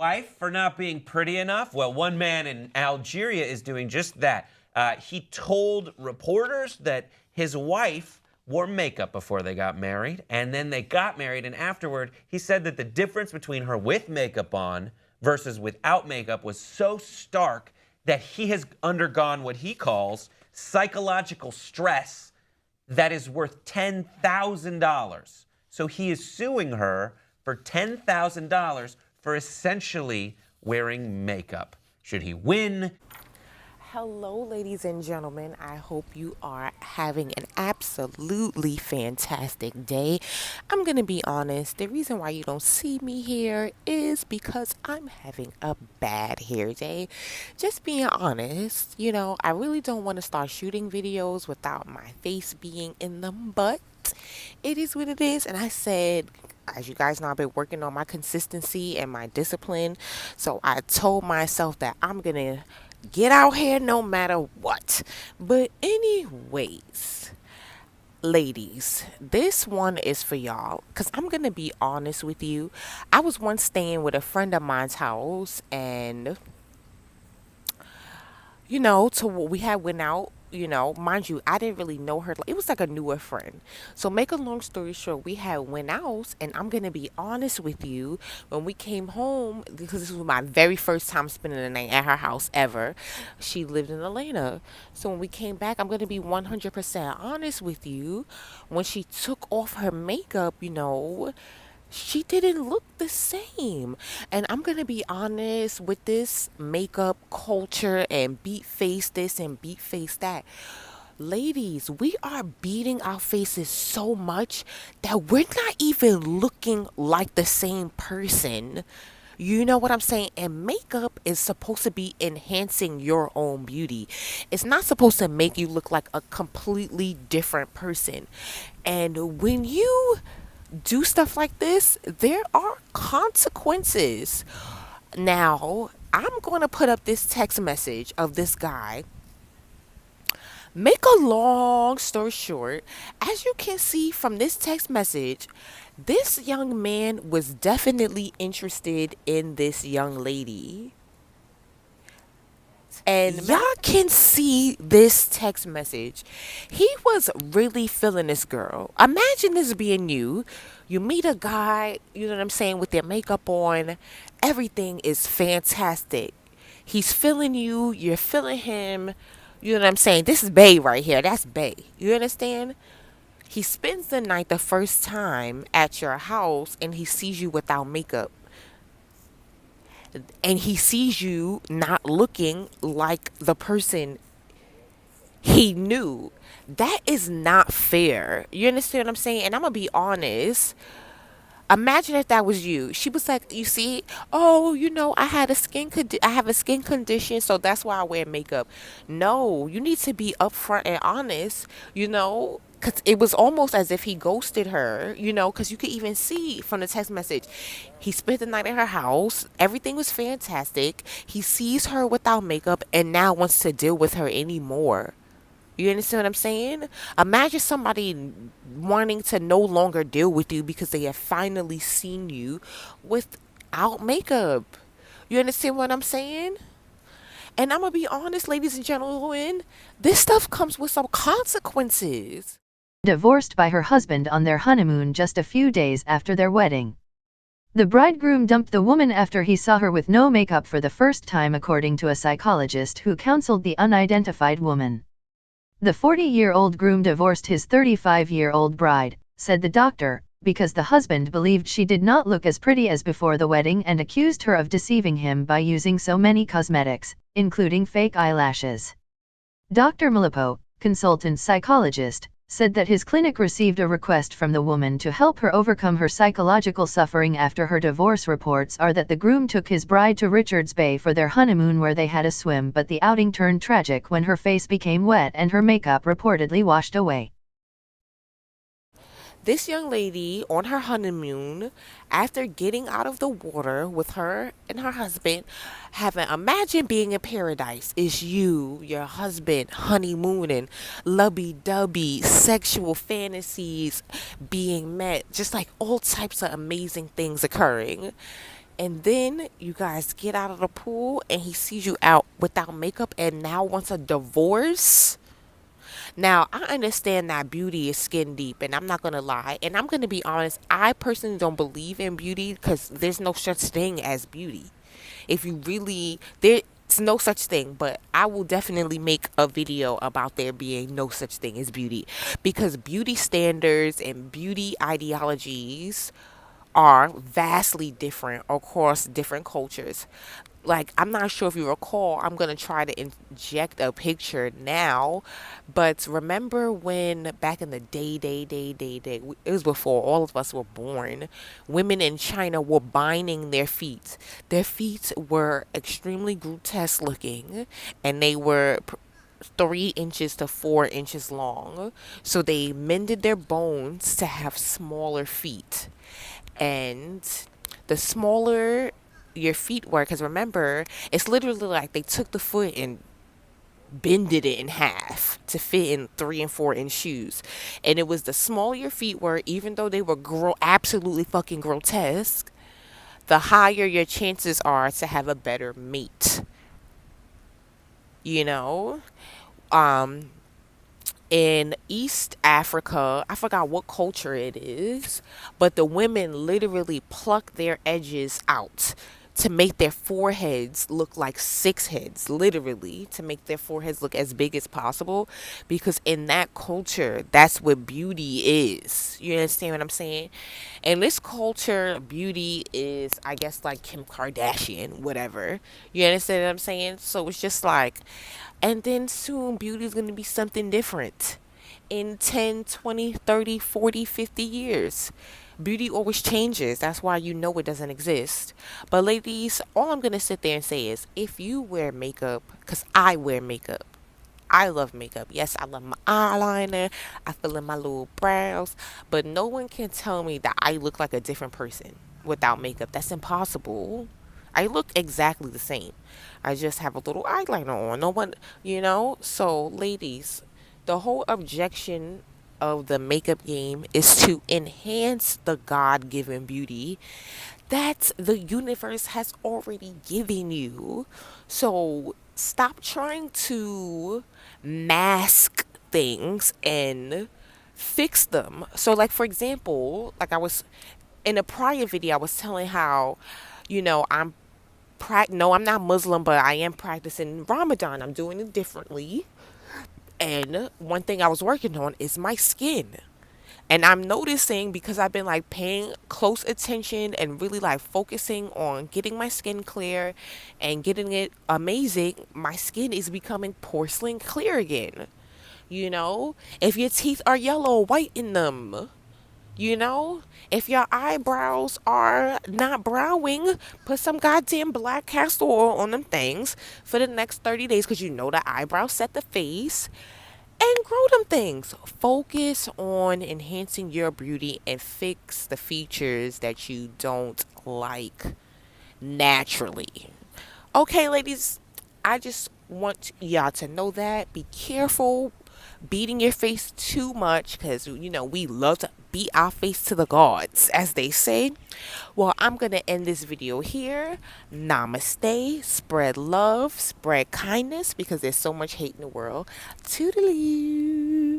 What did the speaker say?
wife for not being pretty enough? Well, one man in Algeria is doing just that. He told reporters that his wife wore makeup before they got married, and then they got married, and afterward, he said that the difference between her with makeup on versus without makeup was so stark that he has undergone what he calls psychological stress that is worth $10,000. So he is suing her for $10,000 for essentially wearing makeup. Should he win? Hello, ladies and gentlemen. I hope you are having an absolutely fantastic day. I'm going to be honest. The reason why you don't see me here is because I'm having a bad hair day. Just being honest, I really don't want to start shooting videos without my face being in them, but it is what it is. And I said, as you guys know, I've been working on my consistency and my discipline. So I told myself that I'm going to get out here no matter what. But anyways, ladies, this one is for y'all because I'm going to be honest with you. I was once staying with a friend of mine's house, and we had went out, mind you, I didn't really know her. It was like a newer friend. So make a long story short, we had went out, and I'm going to be honest with you, when we came home, because this was my very first time spending the night at her house ever. She lived in Atlanta. So when we came back, I'm going to be 100% honest with you. When she took off her makeup, she didn't look the same. And I'm going to be honest with this makeup culture and beat face this and beat face that. Ladies, we are beating our faces so much that we're not even looking like the same person. You know what I'm saying? And makeup is supposed to be enhancing your own beauty. It's not supposed to make you look like a completely different person. And when you do stuff like this, there are consequences. Now, I'm going to put up this text message of this guy. Make a long story short, as you can see from this text message, this young man was definitely interested in this young lady. And y'all can see this text message. He was really feeling this girl. Imagine this being you. You meet a guy, you know what I'm saying, with their makeup on. Everything is fantastic. He's feeling you. You're feeling him. You know what I'm saying? This is bae right here. That's bae. You understand? He spends the night the first time at your house, and he sees you without makeup. And he sees you not looking like the person he knew. That is not fair. You understand what I'm saying? And I'm going to be honest. Imagine if that was you. She was like, you see, oh, I have a skin condition, so that's why I wear makeup. No, you need to be upfront and honest, because it was almost as if he ghosted her, because you could even see from the text message. He spent the night at her house. Everything was fantastic. He sees her without makeup and now wants to deal with her anymore. You understand what I'm saying? Imagine somebody wanting to no longer deal with you because they have finally seen you without makeup. You understand what I'm saying? And I'm going to be honest, ladies and gentlemen, this stuff comes with some consequences. Divorced by her husband on their honeymoon just a few days after their wedding. The bridegroom dumped the woman after he saw her with no makeup for the first time, according to a psychologist who counseled the unidentified woman. The 40-year-old groom divorced his 35-year-old bride, said the doctor, because the husband believed she did not look as pretty as before the wedding and accused her of deceiving him by using so many cosmetics, including fake eyelashes. Dr. Milipo, consultant psychologist, said that his clinic received a request from the woman to help her overcome her psychological suffering after her divorce. Reports are that the groom took his bride to Richards Bay for their honeymoon, where they had a swim, but the outing turned tragic when her face became wet and her makeup reportedly washed away. This young lady on her honeymoon, after getting out of the water with her and her husband, imagine being in paradise. It's you, your husband, honeymooning, lovey-dovey, sexual fantasies being met, just like all types of amazing things occurring. And then you guys get out of the pool and he sees you out without makeup and now wants a divorce. Now, I understand that beauty is skin deep, and I'm not going to lie. And I'm going to be honest, I personally don't believe in beauty because there's no such thing as beauty. If you really, there's no such thing, but I will definitely make a video about there being no such thing as beauty because beauty standards and beauty ideologies are vastly different across different cultures. Like, I'm not sure if you recall, I'm going to try to inject a picture now, but remember when back in the day, it was before all of us were born, women in China were binding their feet. Their feet were extremely grotesque looking, and they were 3 inches to 4 inches long. So they mended their bones to have smaller feet. And the smaller your feet were, because remember, it's literally like they took the foot and bended it in half to fit in 3 and 4 inch shoes. And it was the smaller your feet were, even though they were absolutely fucking grotesque, the higher your chances are to have a better mate. You know? In East Africa, I forgot what culture it is, but the women literally pluck their edges out to make their foreheads look like 6 heads, literally, to make their foreheads look as big as possible, because in that culture, that's what beauty is. You understand what I'm saying? In this culture, beauty is, I guess, like Kim Kardashian, whatever. You understand what I'm saying? So it's just like, and then soon beauty is going to be something different. In 10, 20, 30, 40, 50 years. Beauty always changes. That's why you know it doesn't exist. But ladies, all I'm going to sit there and say is if you wear makeup, because I wear makeup. I love makeup. Yes, I love my eyeliner. I fill in my little brows. But no one can tell me that I look like a different person without makeup. That's impossible. I look exactly the same. I just have a little eyeliner on. No one, So, ladies, the whole objection of the makeup game is to enhance the God given beauty that the universe has already given you. So, stop trying to mask things and fix them. So, like, for example, like I was in a prior video, I was telling how, no, I'm not Muslim, but I am practicing Ramadan. I'm doing it differently. And one thing I was working on is my skin. And I'm noticing, because I've been like paying close attention and really like focusing on getting my skin clear and getting it amazing, my skin is becoming porcelain clear again. If your teeth are yellow, whiten them. If your eyebrows are not browing, put some goddamn black castor oil on them things for the next 30 days, because the eyebrows set the face, and grow them things. Focus on enhancing your beauty and fix the features that you don't like naturally. Okay, ladies, I just want y'all to know that. Be careful beating your face too much, because we love to beat our face to the gods, as they say. Well, I'm gonna end this video here. Namaste. Spread love, spread kindness, because there's so much hate in the world. Toodaloo.